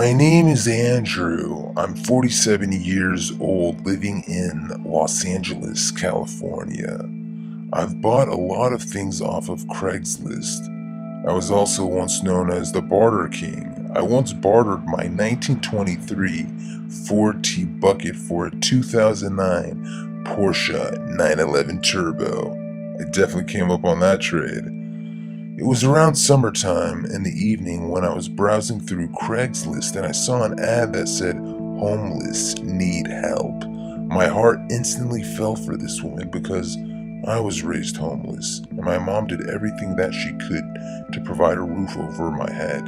My name is Andrew. I'm 47 years old, living in Los Angeles, California. I've bought a lot of things off of Craigslist. I was also once known as the Barter King. I once bartered my 1923 Ford T-Bucket for a 2009 Porsche 911 Turbo. I definitely came up on that trade. It was around summertime in the evening when I was browsing through Craigslist and I saw an ad that said, "Homeless need help." My heart instantly fell for this woman because I was raised homeless and my mom did everything that she could to provide a roof over my head.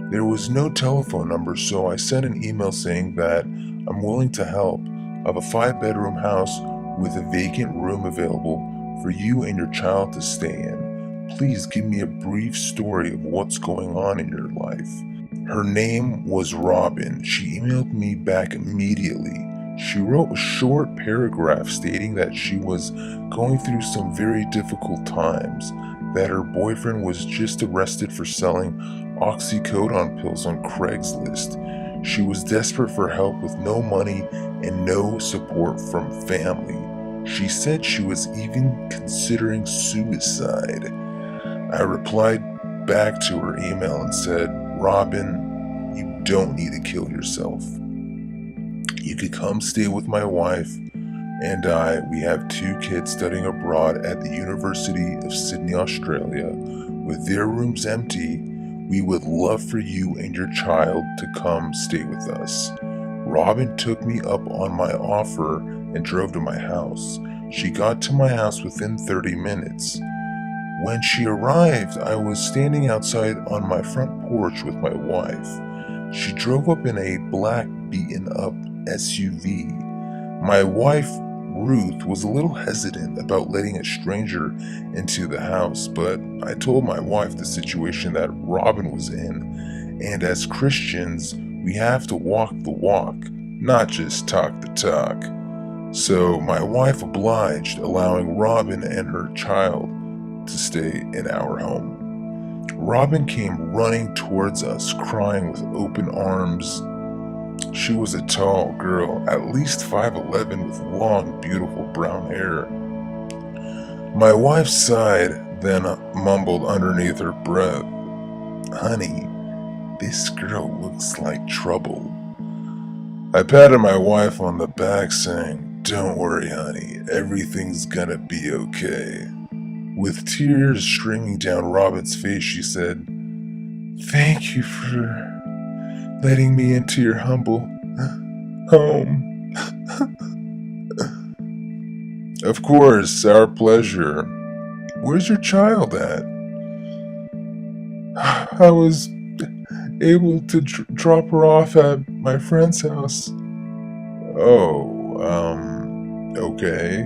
There was no telephone number, so I sent an email saying that I'm willing to help. I have a 5-bedroom house with a vacant room available for you and your child to stay in. Please give me a brief story of what's going on in your life. Her name was Robin. She emailed me back immediately. She wrote a short paragraph stating that she was going through some very difficult times, that her boyfriend was just arrested for selling oxycodone pills on Craigslist. She was desperate for help with no money and no support from family. She said she was even considering suicide. I replied back to her email and said, "Robin, you don't need to kill yourself. You could come stay with my wife and I. We have 2 kids studying abroad at the University of Sydney, Australia. With their rooms empty, we would love for you and your child to come stay with us." Robin took me up on my offer and drove to my house. She got to my house within 30 minutes. When she arrived, I was standing outside on my front porch with my wife. She drove up in a black beaten-up SUV. My wife, Ruth, was a little hesitant about letting a stranger into the house, but I told my wife the situation that Robin was in, and as Christians, we have to walk the walk, not just talk the talk. So my wife obliged, allowing Robin and her child to stay in our home. Robin came running towards us, crying with open arms. She was a tall girl, at least 5'11", with long, beautiful brown hair. My wife sighed, then mumbled underneath her breath, "Honey, this girl looks like trouble." I patted my wife on the back, saying, "Don't worry, honey, everything's gonna be okay." With tears streaming down Robin's face, she said, "Thank you for letting me into your humble home." "Of course, our pleasure. Where's your child at?" "I was able to drop her off at my friend's house." "Oh, okay."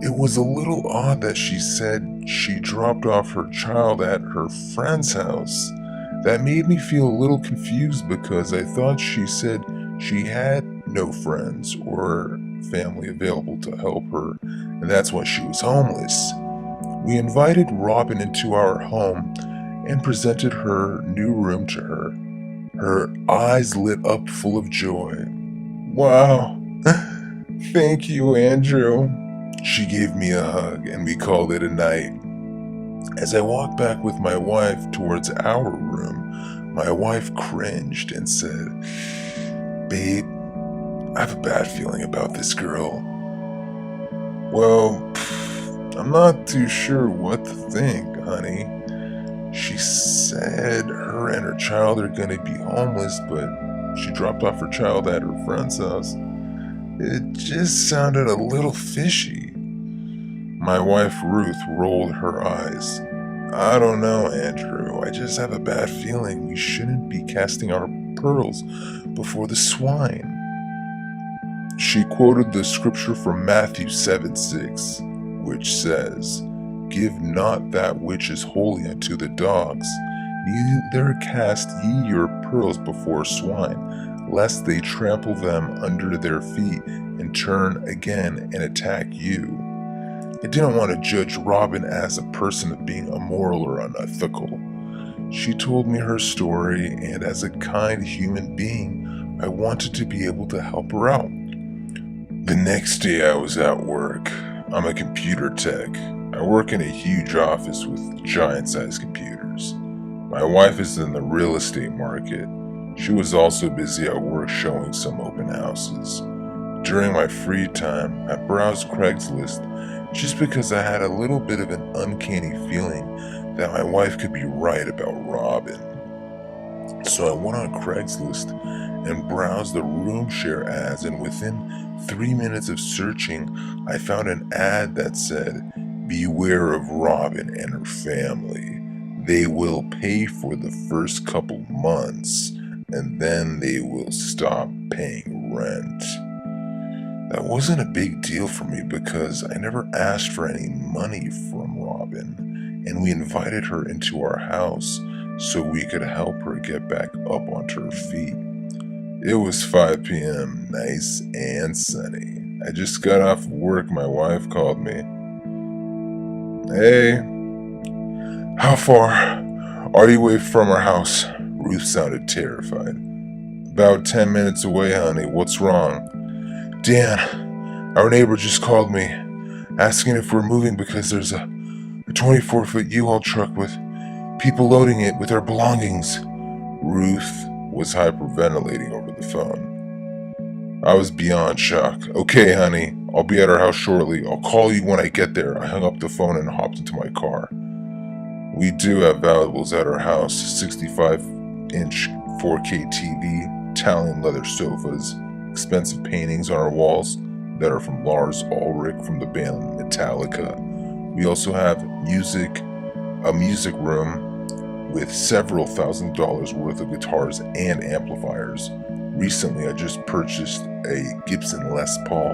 It was a little odd that she said she dropped off her child at her friend's house. That made me feel a little confused because I thought she said she had no friends or family available to help her, and that's why she was homeless. We invited Robin into our home and presented her new room to her. Her eyes lit up full of joy. "Wow, thank you, Andrew." She gave me a hug and we called it a night. As I walked back with my wife towards our room, my wife cringed and said, "Babe, I have a bad feeling about this girl." "Well, I'm not too sure what to think, honey. She said her and her child are gonna be homeless, but she dropped off her child at her friend's house. It just sounded a little fishy." My wife Ruth rolled her eyes. "I don't know, Andrew. I just have a bad feeling we shouldn't be casting our pearls before the swine." She quoted the scripture from Matthew 7:6, which says, "Give not that which is holy unto the dogs, neither cast ye your pearls before swine, lest they trample them under their feet and turn again and attack you." I didn't want to judge Robin as a person of being immoral or unethical. She told me her story, and as a kind human being, I wanted to be able to help her out. The next day I was at work. I'm a computer tech. I work in a huge office with giant-sized computers. My wife is in the real estate market. She was also busy at work showing some open houses. During my free time, I browsed Craigslist just because I had a little bit of an uncanny feeling that my wife could be right about Robin. So I went on Craigslist and browsed the room share ads, and within 3 minutes of searching, I found an ad that said, "Beware of Robin and her family. They will pay for the first couple months, and then they will stop paying rent." That wasn't a big deal for me because I never asked for any money from Robin, and we invited her into our house so we could help her get back up onto her feet. It was 5 p.m., nice and sunny. I just got off work. My wife called me. "Hey, how far are you away from our house?" Ruth sounded terrified. "About 10 minutes away, honey. What's wrong?" "Dan, our neighbor just called me, asking if we're moving because there's a 24-foot U-Haul truck with people loading it with our belongings." Ruth was hyperventilating over the phone. I was beyond shock. "Okay, honey, I'll be at our house shortly. I'll call you when I get there." I hung up the phone and hopped into my car. We do have valuables at our house: 65-inch 4K TV, Italian leather sofas, expensive paintings on our walls that are from Lars Ulrich from the band Metallica. We also have a music room with several $1,000s worth of guitars and amplifiers. Recently, I just purchased a Gibson Les Paul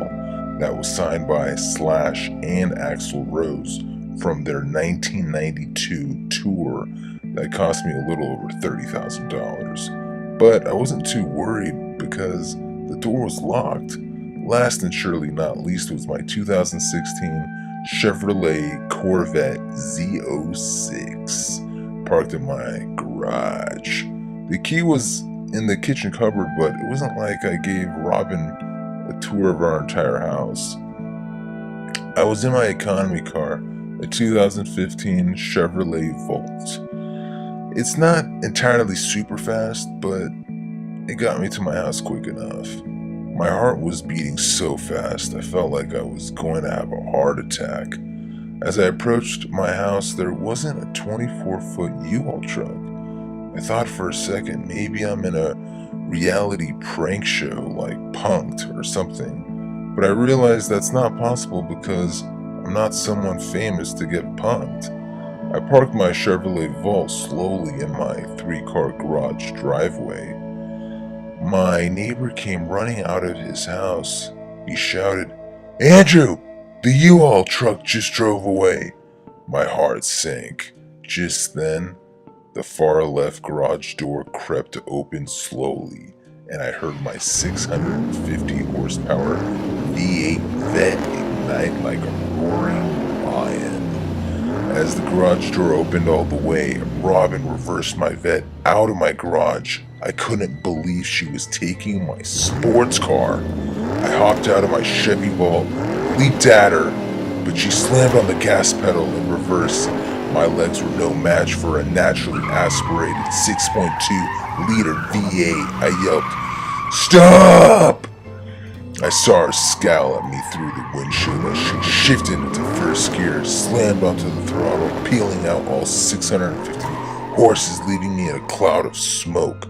that was signed by Slash and Axl Rose from their 1992 tour that cost me a little over $30,000. But I wasn't too worried because the door was locked. Last and surely not least was my 2016 Chevrolet Corvette Z06, parked in my garage. The key was in the kitchen cupboard, but it wasn't like I gave Robin a tour of our entire house. I was in my economy car, a 2015 Chevrolet Volt. It's not entirely super fast, but it got me to my house quick enough. My heart was beating so fast I felt like I was going to have a heart attack. As I approached my house, there wasn't a 24-foot U-Haul truck. I thought for a second maybe I'm in a reality prank show like Punk'd or something, but I realized that's not possible because I'm not someone famous to get punked. I parked my Chevrolet Volt slowly in my 3-car garage driveway. My neighbor came running out of his house. He shouted, "Andrew, the U-Haul truck just drove away." My heart sank. Just then, the far left garage door crept open slowly, and I heard my 650 horsepower V8 Vet ignite like a roaring lion. As the garage door opened all the way, Robin reversed my Vet out of my garage. I couldn't believe she was taking my sports car. I hopped out of my Chevy Volt, leaped at her, but she slammed on the gas pedal in reverse. My legs were no match for a naturally aspirated 6.2-liter V8. I yelped, "Stop!" I saw her scowl at me through the windshield as she shifted into first gear, slammed onto the throttle, peeling out all 650 horses, leaving me in a cloud of smoke.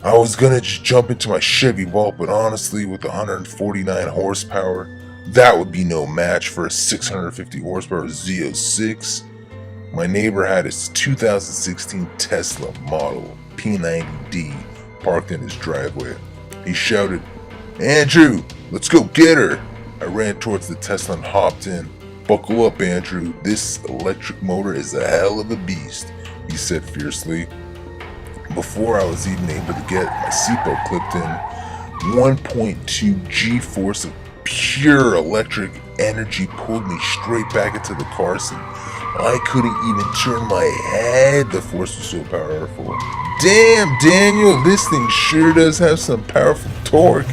I was gonna just jump into my Chevy Volt, but honestly, with 149 horsepower, that would be no match for a 650 horsepower Z06. My neighbor had his 2016 Tesla Model P90D parked in his driveway. He shouted, "Andrew, let's go get her!" I ran towards the Tesla and hopped in. "Buckle up, Andrew. This electric motor is a hell of a beast," he said fiercely. Before I was even able to get my seatbelt clipped in, 1.2 G-force of pure electric energy pulled me straight back into the car seat. I couldn't even turn my head, the force was so powerful. Damn, Daniel, this thing sure does have some powerful torque.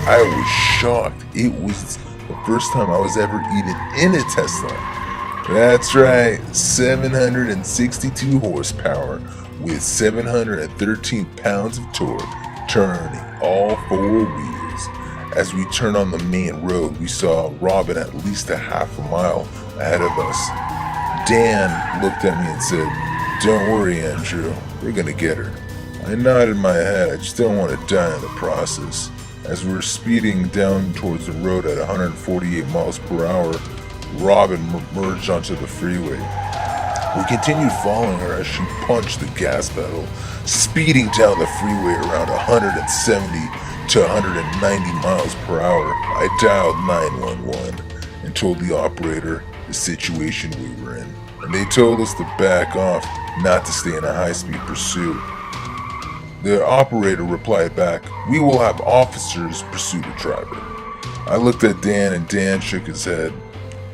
I was shocked. It was the first time I was ever even in a Tesla. That's right, 762 horsepower with 713 pounds of torque, turning all four wheels. As we turned on the main road, we saw Robin at least a half a mile ahead of us. Dan looked at me and said, "Don't worry, Andrew, we're gonna get her." I nodded my head. I just don't want to die in the process. As we were speeding down towards the road at 148 miles per hour, Robin merged onto the freeway. We continued following her as she punched the gas pedal, speeding down the freeway around 170 to 190 miles per hour. I dialed 911 and told the operator the situation we were in, and they told us to back off, not to stay in a high-speed pursuit. The operator replied back, "We will have officers pursue the driver." I looked at Dan and Dan shook his head.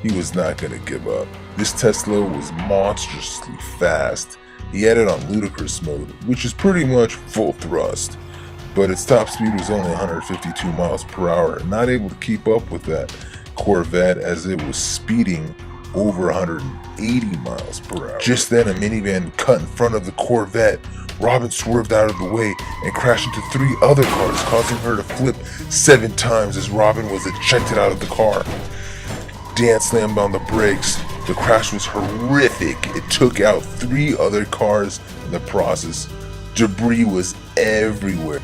He was not going to give up. This Tesla was monstrously fast. He had it on ludicrous mode, which is pretty much full thrust, but its top speed was only 152 miles per hour, not able to keep up with that Corvette as it was speeding over 180 miles per hour. Just then, a minivan cut in front of the Corvette. Robin swerved out of the way and crashed into 3 other cars, causing her to flip 7 times as Robin was ejected out of the car. Dan slammed on the brakes. The crash was horrific. It took out 3 other cars in the process. Debris was everywhere.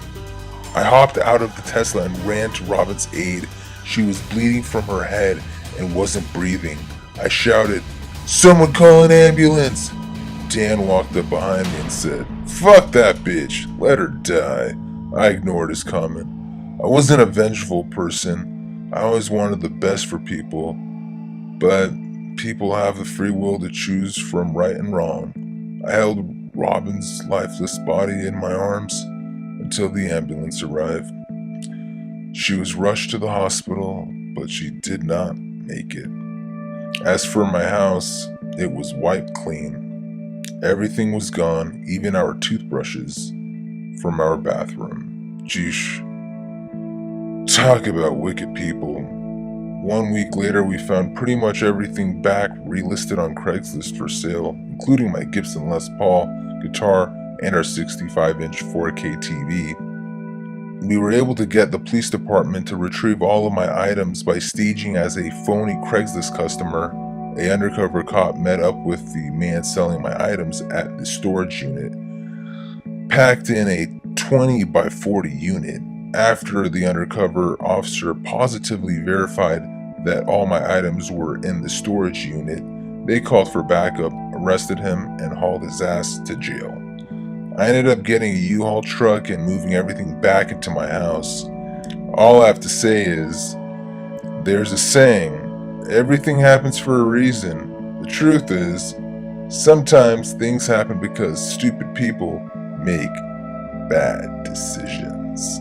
I hopped out of the Tesla and ran to Robin's aid. She was bleeding from her head and wasn't breathing. I shouted, "Someone call an ambulance!" Dan walked up behind me and said, "Fuck that bitch, let her die." I ignored his comment. I wasn't a vengeful person. I always wanted the best for people, but people have the free will to choose from right and wrong. I held Robin's lifeless body in my arms until the ambulance arrived. She was rushed to the hospital, but she did not make it. As for my house, it was wiped clean. Everything was gone, even our toothbrushes from our bathroom. Jeesh. Talk about wicked people. 1 week later, we found pretty much everything back relisted on Craigslist for sale, including my Gibson Les Paul guitar and our 65-inch 4K TV. We were able to get the police department to retrieve all of my items by staging as a phony Craigslist customer. An undercover cop met up with the man selling my items at the storage unit, packed in a 20 by 40 unit. After the undercover officer positively verified that all my items were in the storage unit, they called for backup, arrested him, and hauled his ass to jail. I ended up getting a U-Haul truck and moving everything back into my house. All I have to say is, there's a saying, everything happens for a reason. The truth is, sometimes things happen because stupid people make bad decisions.